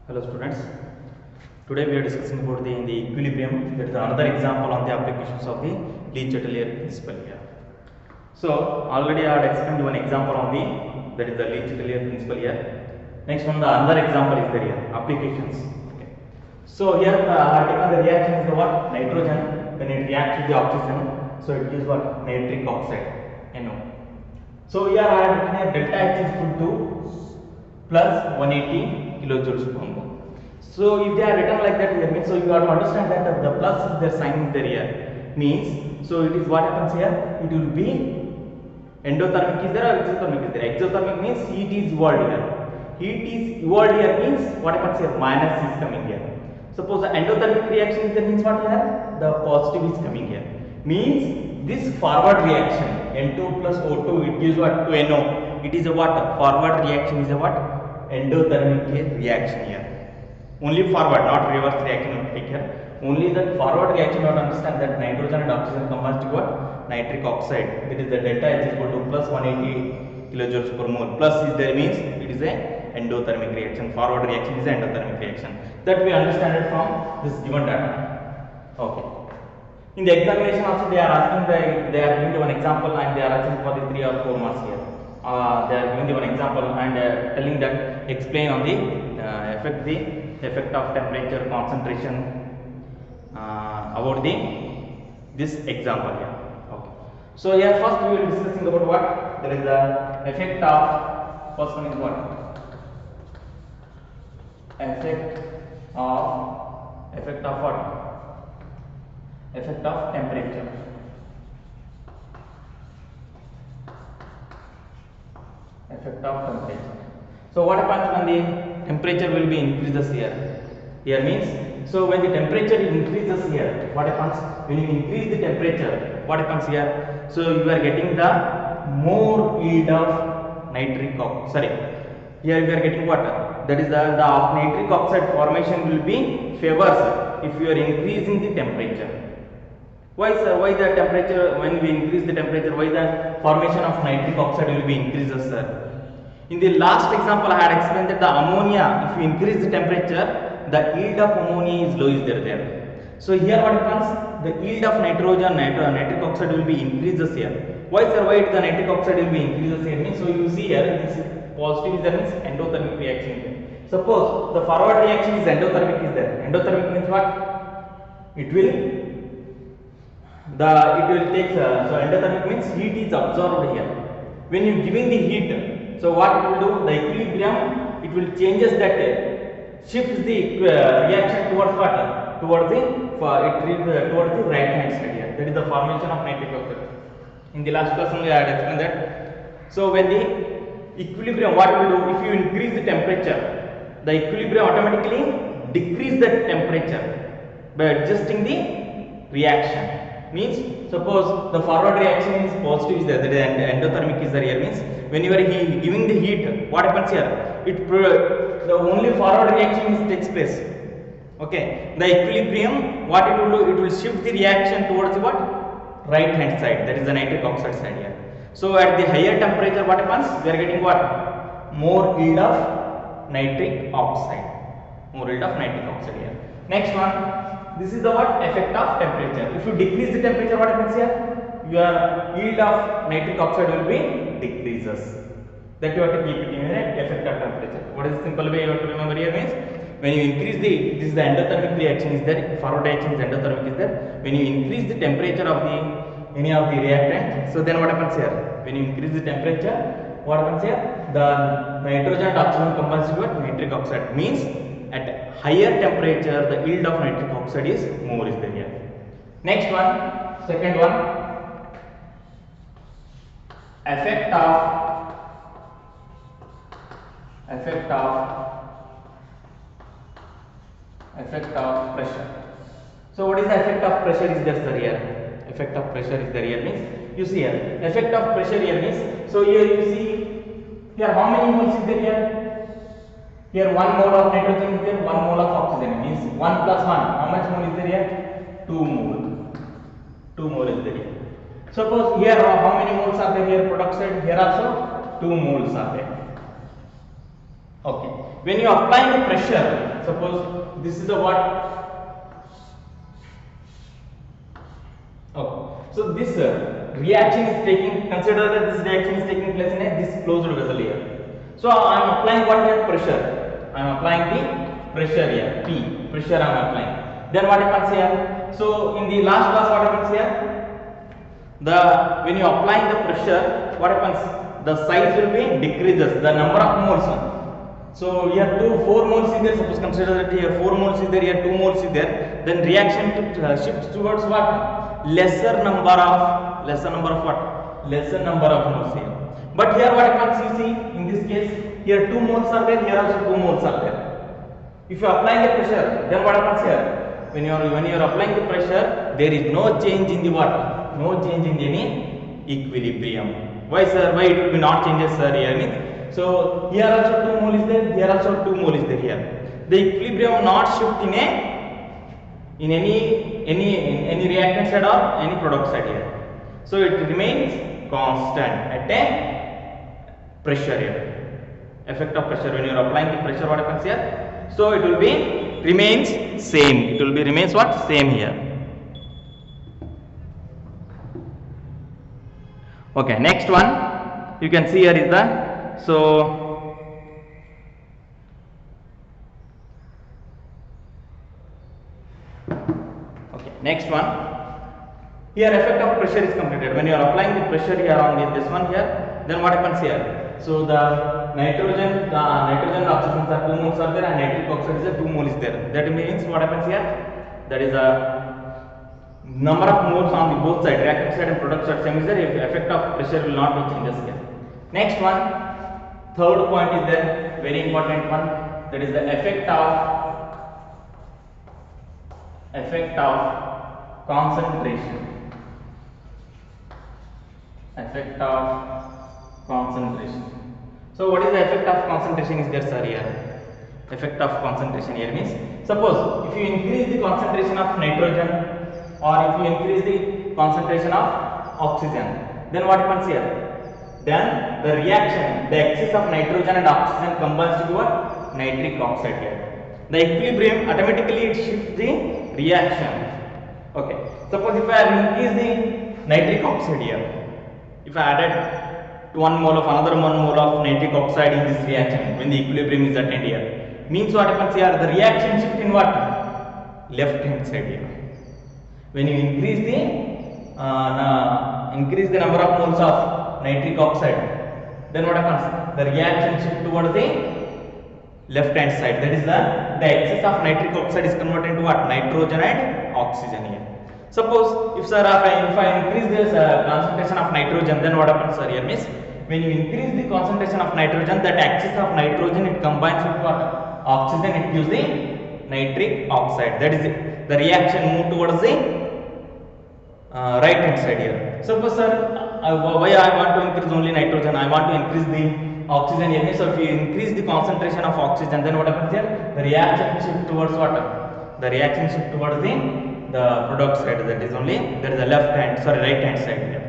Hello students, today we are discussing about the equilibrium. That is another example on the applications of the Le Chatelier principle here. So already I had explained one example on that is the Le Chatelier principle here. Next one, the another example is there here, applications. Okay. So here I have taken the reaction is the what? Nitrogen, when it reacts with the oxygen, so it gives what? Nitric oxide, NO. So here I have written a delta H is equal to plus 180 kilojoules per mole. So if they are written like that, it means so you have to understand that the plus is their sign is there here. Means so it is what happens here. It will be endothermic is there or exothermic is there. Exothermic means heat is evolved here. Heat is evolved here means what happens here? Minus is coming here. Suppose the endothermic reaction is there means what here? The positive is coming here. Means this forward reaction N2 plus O2 it gives what to NO. It is a what? Forward reaction is a what? Endothermic reaction here. Only forward, not reverse reaction you take here. Only that forward reaction you have to understand that nitrogen and oxygen combines to what? Nitric oxide. That is the delta H is equal to plus 180 kilojoules per mole. Plus is there means it is a endothermic reaction. Forward reaction is an endothermic reaction. That we understand it from this given data. Okay. In the examination also they are asking they are giving one example and they are asking for the 3 or 4 marks here. They are giving one example and telling that explain on the effect of temperature concentration about this example here. Okay. So here first we will be discussing about what? There is the effect of, first one is what? Effect of what? Effect of temperature. Effect of temperature. So what happens when the temperature will be increases here? Here means so when the temperature increases here, what happens? When you increase the temperature, what happens here? So you are getting the more yield of nitric oxide. Here we are getting what? That is the nitric oxide formation will be favors if you are increasing the temperature. Why sir? Why the temperature, when we increase the temperature, why the formation of nitric oxide will be increases sir? In the last example I had explained that the ammonia, if you increase the temperature, the yield of ammonia is low is there. So here what happens? The yield of nitric oxide will be increases here. Why sir? Why the nitric oxide will be increases here? Means so you see here this is positive is there means endothermic reaction is there. Suppose the forward reaction is endothermic is there. Endothermic means what? It will take so endothermic means heat is absorbed here. When you giving the heat, so what it will do? The equilibrium it will changes that shifts the reaction towards what? Towards the right hand side here. That is the formation of nitric oxide. In the last class only I had explained that. So when the equilibrium, what it will do? If you increase the temperature, the equilibrium automatically decrease the temperature by adjusting the reaction. Means suppose the forward reaction is positive is there, that is endothermic is there here means when you are giving the heat, what happens here? The only forward reaction takes place. Okay, the equilibrium, what it will do? It will shift the reaction towards the what? Right hand side, that is the nitric oxide side here. So at the higher temperature, what happens? We are getting what? More yield of nitric oxide. More yield of nitric oxide here. Next one. This is the what? Effect of temperature. If you decrease the temperature, what happens here? Your yield of nitric oxide will be decreases. That you have to keep it in the effect of temperature. What is the simple way you have to remember here means? When you increase this is the endothermic reaction is there, forward reaction is endothermic is there. When you increase the temperature of any of the reactant, so then what happens here? When you increase the temperature, what happens here? The nitrogen and oxygen combines to what? Nitric oxide. Means at higher temperature the yield of nitric oxide is more is there here. Next one, second one, effect of pressure. So what is the effect of pressure is there sir here? Effect of pressure is there here means you see here effect of pressure here means so here you see here how many moles is there here? Here 1 mole of nitrogen is there, 1 mole of oxygen means 1 plus 1. How much mole is there here? 2 mole. 2 mole is there here. Suppose here how many moles are there here? Product side here also 2 moles are there. Okay. when you apply the pressure, suppose this is the what. Oh, so this reaction is taking, consider that this reaction is taking place in this closed vessel here. So I am applying what here? Pressure. I am applying the pressure here, P, pressure I am applying. Then what happens here? So in the last class what happens here? When you apply the pressure, what happens? The size will be decreases, the number of moles. So here 4 moles is there, suppose consider that here 4 moles is there, here 2 moles is there, then reaction shifts towards what? Lesser number of what? Lesser number of moles here. But here what happens, you see, in this case, here 2 moles are there, here also 2 moles are there. If you apply the pressure, then what happens here? When you are applying the pressure, there is no change in the water. No change in any equilibrium. Why sir? Why it will be not changes sir here? So here also 2 mole is there, here also 2 mole is there here. The equilibrium not shift in any reactant side or any product side here. So it remains constant at a pressure here. Effect of pressure, when you are applying the pressure, what happens here? So it will be remains same. It will be remains what? Same here. Okay, next one you can see here is the okay, next one, here effect of pressure is completed. When you are applying the pressure here on this one here, then what happens here? So the nitrogen and oxygen are 2 moles are there, and nitric oxide is 2 moles is there. That means what happens here? That is a number of moles on the both side, reactant side and product side same is there. If effect of pressure will not be changes here. Next one, third point is there, very important one, that is the effect of concentration. Effect of concentration. So what is the effect of concentration is there sir here? Effect of concentration here means, suppose if you increase the concentration of nitrogen or if you increase the concentration of oxygen, then what happens here? Then the reaction, the excess of nitrogen and oxygen combines to what? Nitric oxide here. The equilibrium automatically it shifts the reaction. Okay. Suppose if I increase the nitric oxide here, if I added 1 mole of another 1 mole of nitric oxide in this reaction, when the equilibrium is attained here, means what happens here? The reaction shift in what? Left hand side here. When you increase the number of moles of nitric oxide, then what happens? The reaction shift towards the left hand side. That is the excess of nitric oxide is converted into what? Nitrogen and oxygen here. Suppose if I increase this concentration of nitrogen, then what happens sir here means, when you increase the concentration of nitrogen, that excess of nitrogen it combines with what? Oxygen, it gives the nitric oxide. That is it. The reaction move towards the right hand side here. Suppose sir, why I want to increase only nitrogen, I want to increase the oxygen here. So if you increase the concentration of oxygen, then what happens here? The reaction shift towards what? The reaction shift towards the product side. That is only, there is a right hand side here.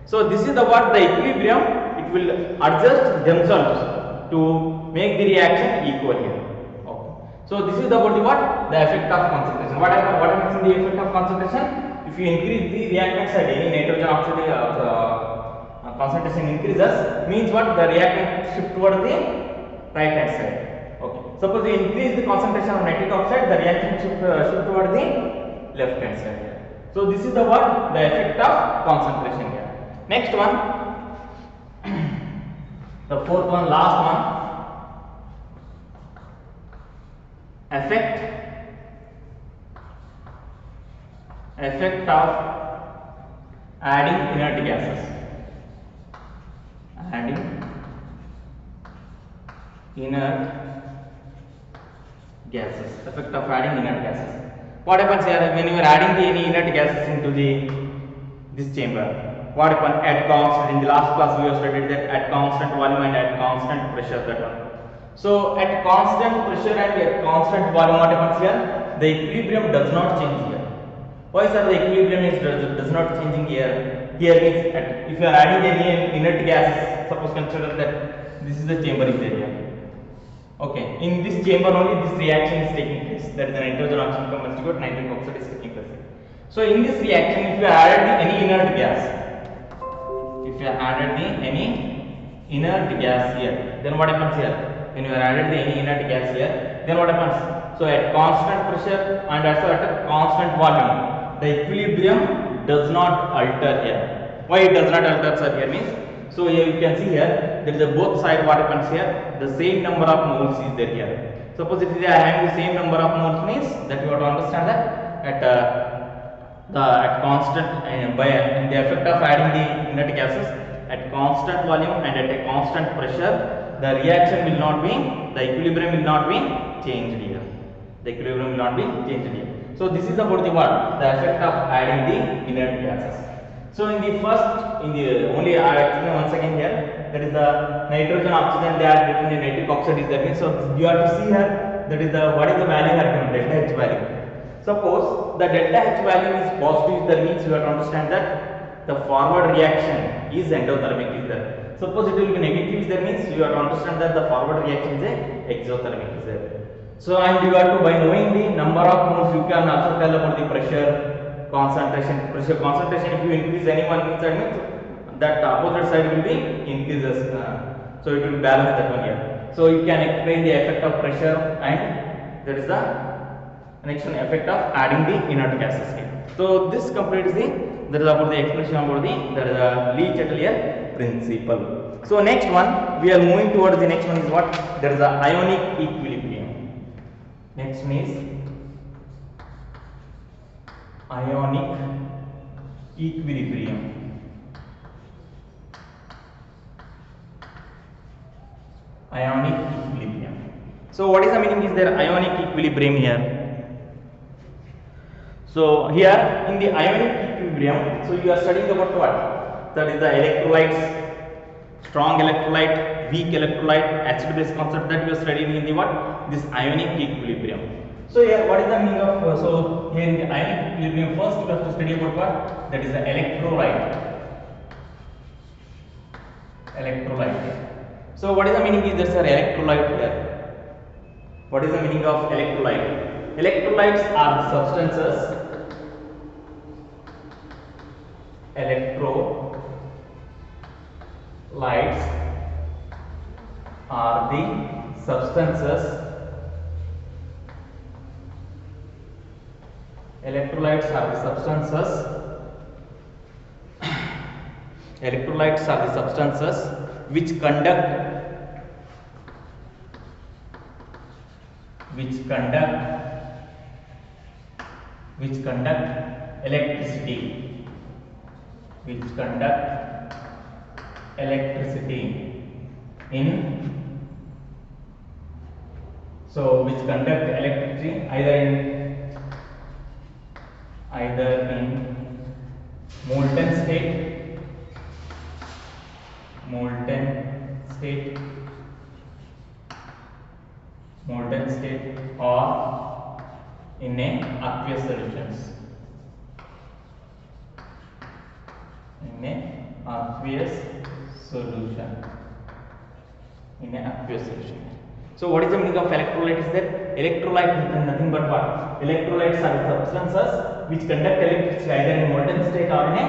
So this is the what? The equilibrium, it will adjust themselves to make the reaction equal here. Okay. So this is about the what? The effect of concentration. What happens in the effect of concentration? If you increase the reactant side, any nitrogen oxide concentration increases, means what? The reactant shift towards the right hand side. Okay. Suppose you increase the concentration of nitric oxide, the reaction shift towards the left hand side here. So this is the what? The effect of concentration here. Next one, the fourth one, last one. Effect of adding inert gases. Adding inert gases. Effect of adding inert gases. What happens here when you are adding any inert gases into this chamber? What happens at constant? In the last class we have studied that at constant volume and at constant pressure, that one. So at constant pressure and at constant volume, what happens here? The equilibrium does not change here. Why sir the equilibrium does not changing here? Here means if you are adding any inert gases, suppose consider that this is the chamber is there here. Okay, in this chamber only this reaction is taking place. That is the nitrogen oxygen combines to nitric oxide is taking place. So in this reaction, if you added any inert gas, if you added any inert gas here, then what happens here? When you added any inert gas here, then what happens? So at constant pressure and also at a constant volume, the equilibrium does not alter here. Why it does not alter, sir? Here means, so here you can see here, there is a both side. What happens here? The same number of moles is there here. Suppose if they are having the same number of moles, means that you have to understand that at constant by the effect of adding the inert gases at constant volume and at a constant pressure, the reaction will not be, the equilibrium will not be changed here. The equilibrium will not be changed here. So this is about the what? The effect of adding the inert gases. So in the first, only I explain once again here, that is the nitrogen oxygen, they are getting the nitric oxide is there. Means, so you have to see here, that is the, what is the value here given, delta H value. Suppose the delta H value is positive, that means you have to understand that the forward reaction is endothermic is there. Suppose it will be negative, that means you have to understand that the forward reaction is a exothermic is there. So and you have to, by knowing the number of moles, you can also tell about the pressure concentration. Pressure concentration, if you increase any one side, means that opposite side will be increases, so it will balance that one here. So you can explain the effect of pressure, and that is the next one, effect of adding the inert gases here. So this completes the, that is about the explanation about the, that is the Lee-Chatelier principle. So next one, we are moving towards the next one is what? There is the ionic equilibrium. Next one is ionic equilibrium. Ionic equilibrium. So what is the meaning is there ionic equilibrium here? So here in the ionic equilibrium, so you are studying about what? That is the electrolytes, strong electrolyte, weak electrolyte, acid base concept, that you are studying in the what? This ionic equilibrium. So here what is the meaning of, so here in the ionic equilibrium, first you have to study about what? That is the electrolyte. Electrolyte. So what is the meaning is there, sir, electrolyte here? What is the meaning of electrolyte? Electrolytes are substances. Electrolytes are the substances. Electrolytes are the substances. Electrolytes are the substances which conduct electricity. Which conduct electricity in, so which conduct electricity either in molten state or in a aqueous solutions. In a aqueous solution. So what is the meaning of electrolyte is that? Electrolyte is nothing but what? Electrolytes are substances which conduct electricity either in molten state or in a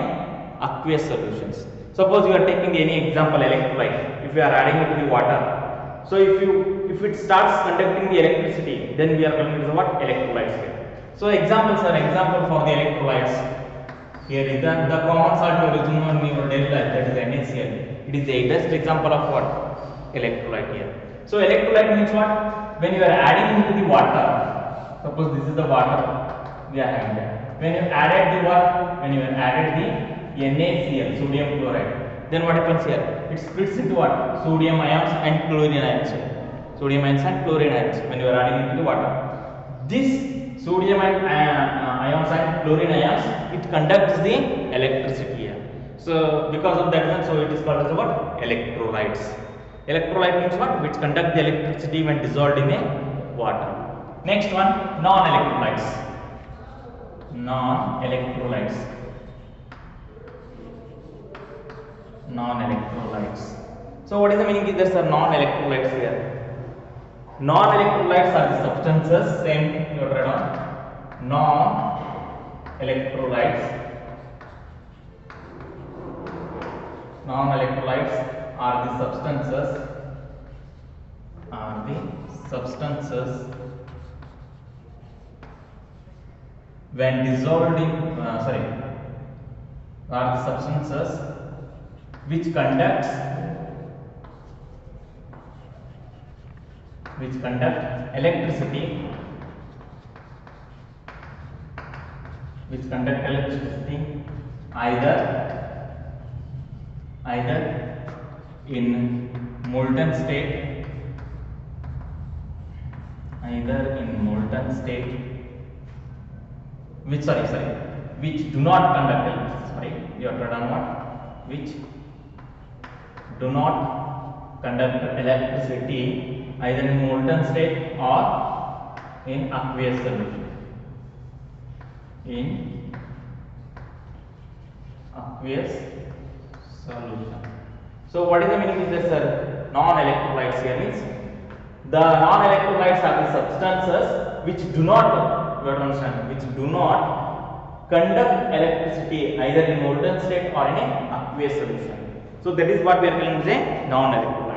aqueous solutions. Suppose you are taking any example electrolyte, if you are adding it to the water, so if it starts conducting the electricity, then we are calling it as what? Electrolytes here. So example for the electrolytes. Here is the common salt origin on your daily life, that is NaCl. It is the best example of what? Electrolyte here. So electrolyte means what? When you are adding into the water, suppose this is the water we are having there. When you added the NaCl, sodium chloride, then what happens here? It splits into what? Sodium ions and chlorine ions. Sodium ions and chlorine ions when you are adding into the water. This sodium ions and chlorine ions, it conducts the electricity here. So because of that reason, so it is called as what? Electrolytes. Electrolyte means what? Which conduct the electricity when dissolved in a water. Next one, non-electrolytes. Non-electrolytes. So what is the meaning? There are non-electrolytes here. Non-electrolytes are the substances, same you write down. Non-electrolytes. Non-electrolytes are the substances when dissolved in are the substances which conduct electricity either in molten state which do not conduct electricity. You have written what? Which do not conduct electricity either in molten state or in aqueous solution. So what is the meaning of this, sir? Non-electrolytes here means the non-electrolytes are the substances which do not, you have to understand, which do not conduct electricity either in molten state or in an aqueous solution. So that is what we are going to say non-electrolytes.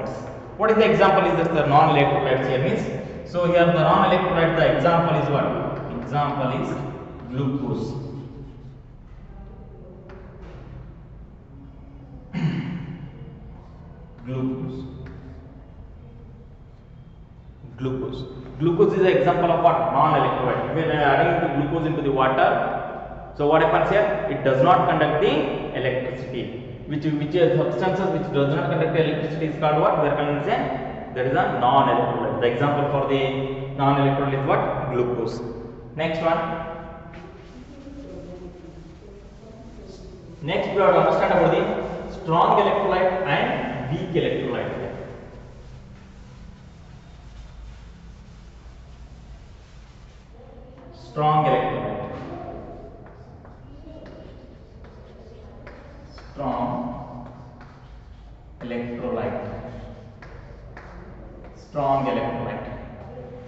What is the example is this, the non-electrolytes here means? So here the non-electrolyte, the example is what? Example is glucose. Glucose is the example of what? Non-electrolyte. When adding glucose into the water, so what happens here? It does not conduct the electricity. Which substances which does not conduct the electricity is called what? We are going to say that is a non-electrolyte. The example for the non-electrolyte is what? Glucose. Next one. Next we have to understand about the strong electrolyte and weak electrolyte. Strong electrolyte.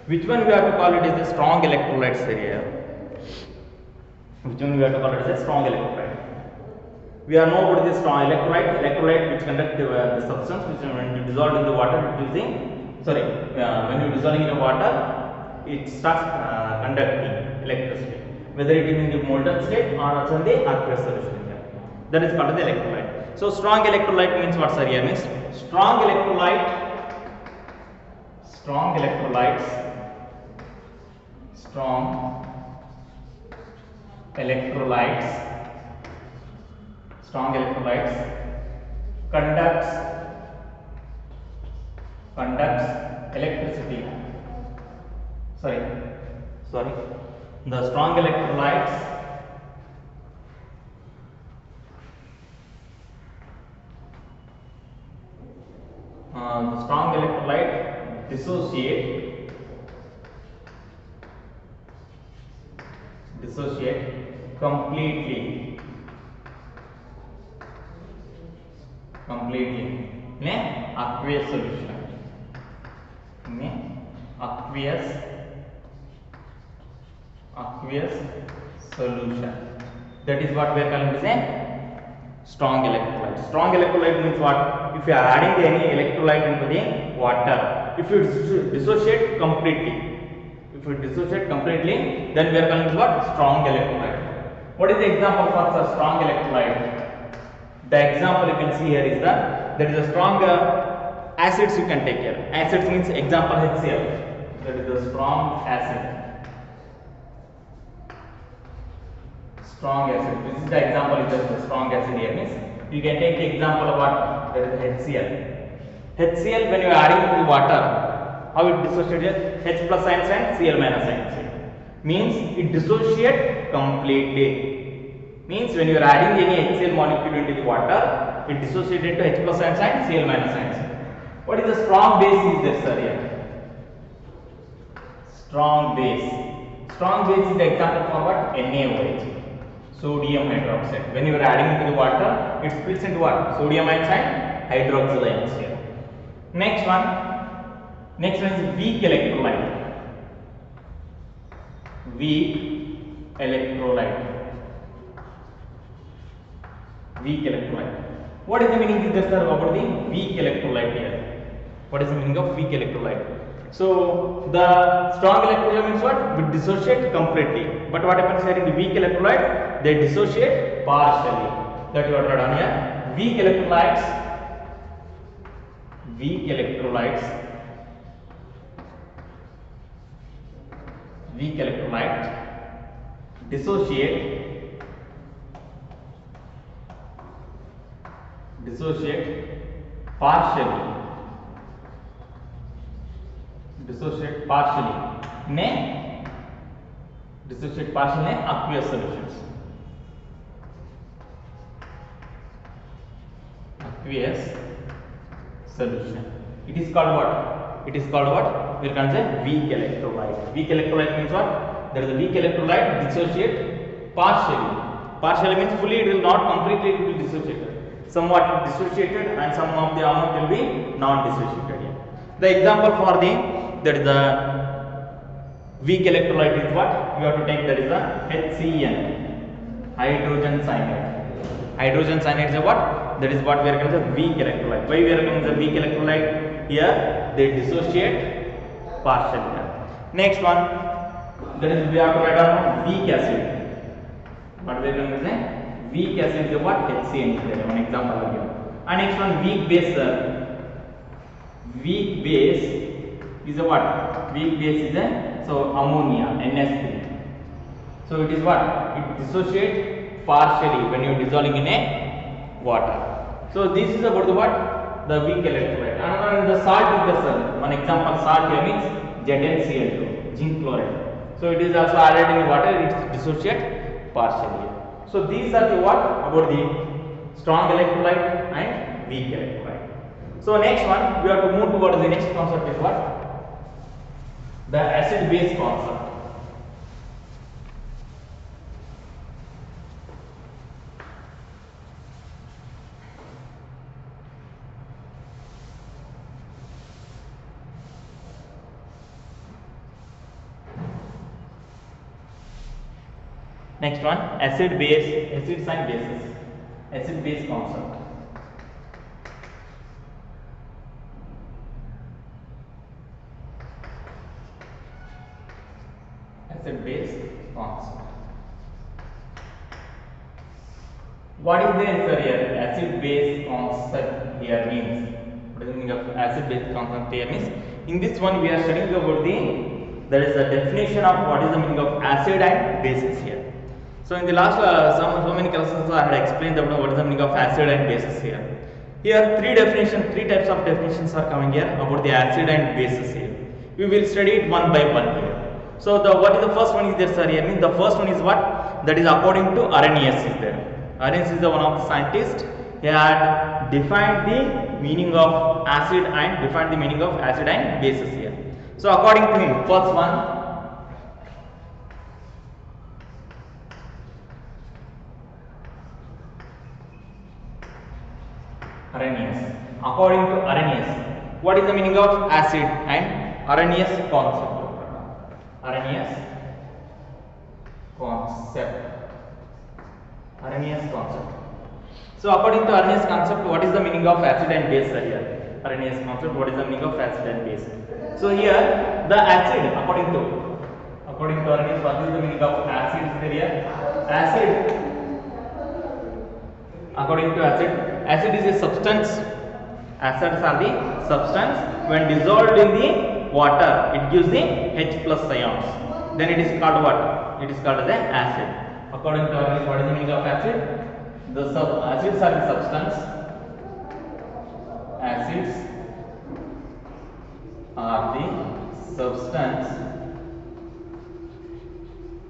Which one we have to call it is the strong electrolytes here? Which one we have to call it as a strong electrolyte? We are know what is the strong electrolyte which conduct the substance which when you dissolve in the water when you dissolving in the water it starts conducting electricity, whether it is in the molten state or also in the aqueous solution. That is called the electrolyte. So strong electrolyte means what, sir? Here means strong electrolytes conducts electricity. The strong electrolytes dissociate completely in an aqueous solution. That is what we are calling as a strong electrolyte. Strong electrolyte means what? If you are adding any electrolyte into the water, if you dissociate completely, then we are calling it what? Strong electrolyte. What is the example for a strong electrolyte? The example you can see here is that there is a strong acids you can take here. Acids means example HCl. That is the strong acid. This is the example is just the strong acid here means you can take the example of what? That is HCl. HCl when you are adding to the water, how it dissociates? H plus ions and Cl minus ions. Means it dissociates completely. Means when you are adding any HCl molecule into the water, it dissociates into H plus ions and Cl minus ions. What is the strong base is this, sir? Here? Strong base is the example for what? NaOH. Sodium hydroxide. When you are adding into the water, it splits into what? Sodium ions and hydroxyl ions here. Next one, Next one is weak electrolyte. Weak electrolyte. Weak electrolyte. What is the meaning is there, sir, about the weak electrolyte here? What is the meaning of weak electrolyte? So the strong electrolyte means what? We dissociate completely. But what happens here in the weak electrolyte? They dissociate partially. That you are written on here. Weak electrolytes. Weak electrolytes. Weak electrolyte dissociate partially in aqueous solutions. Aqueous solution. It is called what? It is called what? We can say weak electrolyte. Weak electrolyte means what? There is a weak electrolyte dissociate partially. Partially means fully it will not completely it will be dissociated. Somewhat dissociated and some of the amount will be non-dissociated. Yeah. The example for that is the weak electrolyte is what? We have to take that is the HCN, hydrogen cyanide. Hydrogen cyanide is a what? That is what we are going to say weak electrolyte. Why we are going to say weak electrolyte? Here they dissociate partially. Next one, that is we have to write down weak acid. What we are going to say? Weak acid is what? HCN is one example again. And next one, weak base. Weak base is a what? Weak base is a ammonia, NS3. So it is what? It dissociates partially when you are dissolving in a water. So this is about the what? The weak electrolyte. Another the salt is the one example salt here means ZnCl2, zinc chloride. So it is also added in the water. It dissociates partially. So these are the what about the strong electrolyte and weak electrolyte. So next one we have to move towards the next concept is what? The acid base concept. Next one, acids and bases. Acid base concept. Acid base concept. What is the answer here? Acid base concept here means. What is the meaning of acid base concept here means? In this one we are studying about there is a definition of what is the meaning of acid and bases here. So in the last so many classes I had explained about what is the meaning of acid and bases here. Here three types of definitions are coming here about the acid and bases here. We will study it one by one here. So what is the first one is there, sir? Here means the first one is what? That is according to Arrhenius is there. Arrhenius is the one of the scientists. He had defined the meaning of acid and bases here. So according to him, first one. Arrhenius. According to Arrhenius, what is the meaning of acid and Arrhenius concept? Arrhenius concept. So according to Arrhenius concept, what is the meaning of acid and base here? Arrhenius concept, what is the meaning of acid and base? So here the acid, according to Arrhenius, what is the meaning of acid here? Acid. According to acid is a substance. Acids are the substance. When dissolved in the water, it gives the H plus ions. Then it is called what? It is called as an acid. According to Arrhenius, what is the meaning of acid? Acids are the substance. Acids are the substance.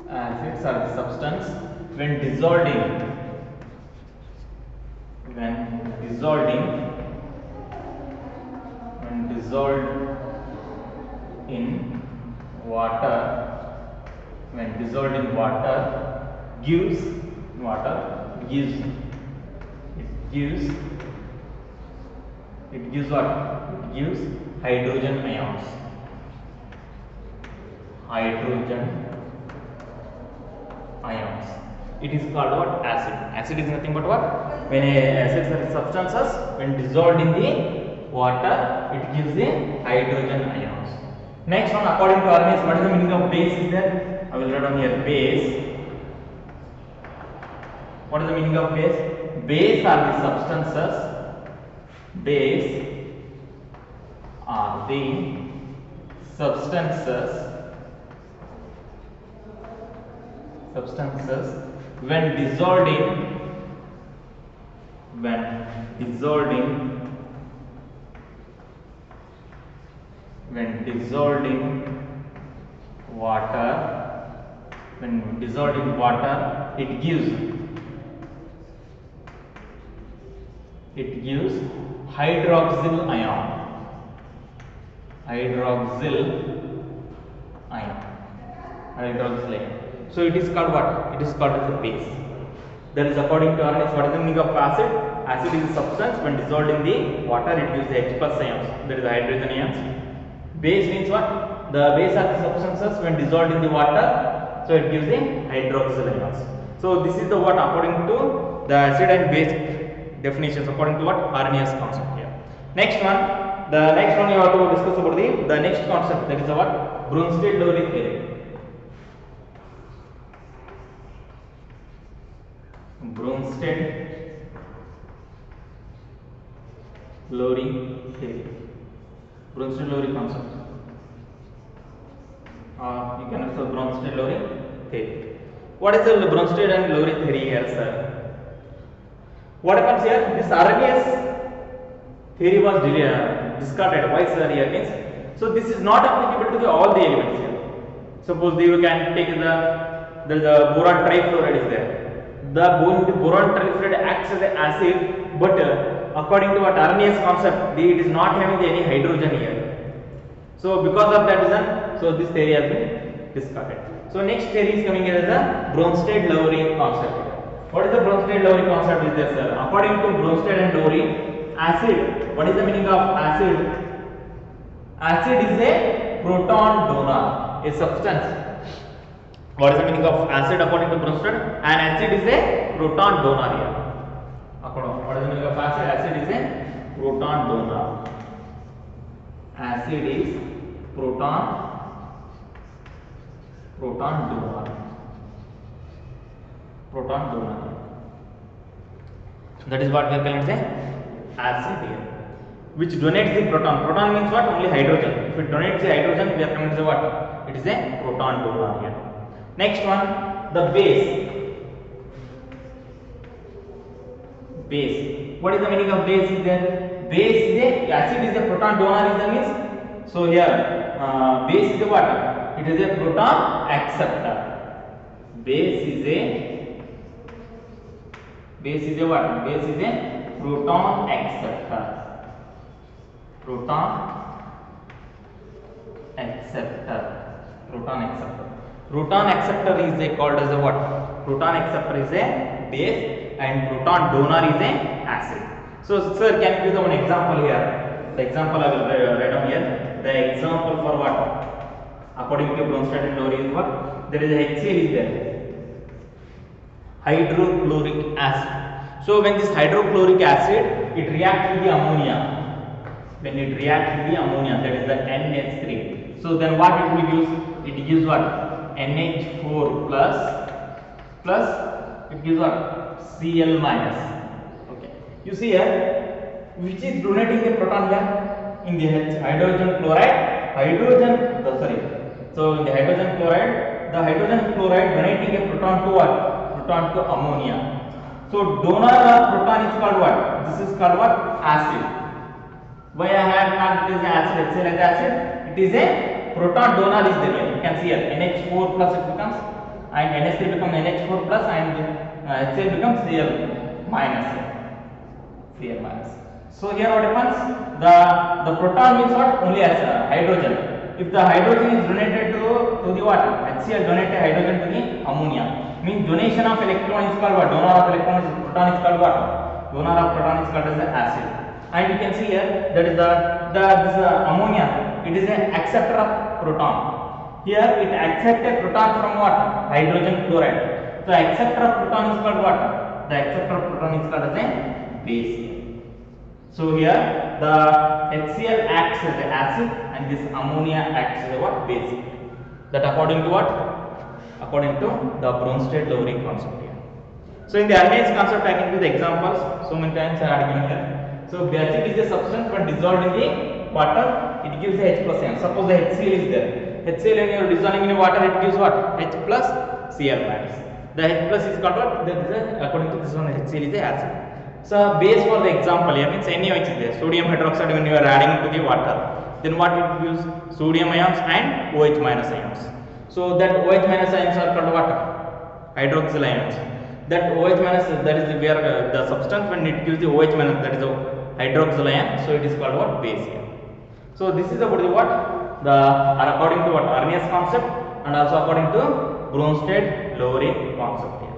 Acids are the substance when dissolved in water, gives what? It gives hydrogen ions. Hydrogen ions. It is called what? Acid. Acid is nothing but what? When acids are substances, when dissolved in the water, it gives the hydrogen ions. Next one, according to Arrhenius, what is the meaning of base is there? I will write down here base. What is the meaning of base? Base are the substances. Base are the substances when dissolved in water, it gives hydroxyl ion. So it is called what? It is called as a base. That is according to Arrhenius. What is the meaning of acid? Acid is a substance when dissolved in the water, it gives the H plus ions. That is the hydrogen ions. Base means what? The base are the substances when dissolved in the water, so it gives the hydroxyl ions. So this is the what according to the acid and base definitions according to what Arrhenius concept here. Next one you have to discuss about the next concept, that is the what? Bronsted-Lowry theory. Bronsted-Lowry concept. You can also Bronsted-Lowry theory. What is the Bronsted and Lowry theory here, sir? What happens here? This Arrhenius theory was discarded. Why, sir? Here means, so this is not applicable to all the elements here. Suppose you can take the boron trifluoride is there. The boron trifluoride acts as an acid, but according to what Arrhenius concept, it is not having any hydrogen here. So because of that reason, so this theory has been discarded. So next theory is coming here as the Bronsted-Lowry concept. What is the Bronsted-Lowry concept is there, sir? According to Bronsted and Lowry, acid. What is the meaning of acid? Acid is a proton donor, a substance. What is the meaning of acid according to Bronsted? An acid is a proton donor here. What is the meaning of acid? Acid is a proton donor. Acid is proton donor. That is what we are calling as acid here, which donates the proton. Proton means what? Only hydrogen. If it donates the hydrogen, we are calling as what? It is a proton donor here. Next one, the base. What is the meaning of base is there? Base is a acid is a proton donor is the means. So here base is a what? It is a proton acceptor. Base is a what? Base is a proton acceptor. Proton acceptor is called as a what? Proton acceptor is a base and proton donor is a acid. So sir, can you give the one example here? The example I will write down here. The example for what? According to Bronsted and Lowry is what? There is a HCl is there. Hydrochloric acid. So when this hydrochloric acid, it reacts with the ammonia. When it reacts with the ammonia, that is the NH3. So then what it will use? It gives what? NH4 plus it gives what? Cl minus. Okay. You see here, which is donating the proton here? In the hydrogen chloride, So in the hydrogen chloride donating a proton to what? Proton to ammonia. So donor of proton is called what? This is called what? Acid. Why I have marked this acid? HCl as acid. It is a proton donor is there. You can see here NH4 plus it becomes, and NH3 becomes NH4 plus, and HCl becomes Cl minus. So here what happens? The proton means what? Only as hydrogen. If the hydrogen is donated to the water, HCl donated hydrogen to the ammonia. Means donation of electron is called what? Donor of electron is proton is called what? Donor of proton is called as the acid. And you can see here that is the this ammonia, it is an acceptor of proton. Here it accepts a proton from what? Hydrogen chloride. So acceptor of proton is called what? The acceptor of proton is called as a base. So here the HCl acts as an acid and this ammonia acts as a what? Base. That according to what? According to the Bronsted-Lowry concept here. So in the Arrhenius concept I can give the examples. So many times I had given here. So basic is a substance when dissolved in the water, it gives a H plus ion. Suppose the HCl is there. HCl when you are dissolving in the water, it gives what? H plus Cl minus. The H plus is called what? That is according to this one, HCl is a acid. So base for the example here means NaOH is there. Sodium hydroxide when you are adding into the water, then what it gives? Sodium ions and OH minus ions. So that OH minus ions are called what? Hydroxyl ions. That OH minus, that is where the substance when it gives the OH minus, that is a hydroxyl ion. So it is called what? Base here. So this is about the what? The according to what? Arrhenius concept and also according to Bronsted-Lowry concept here.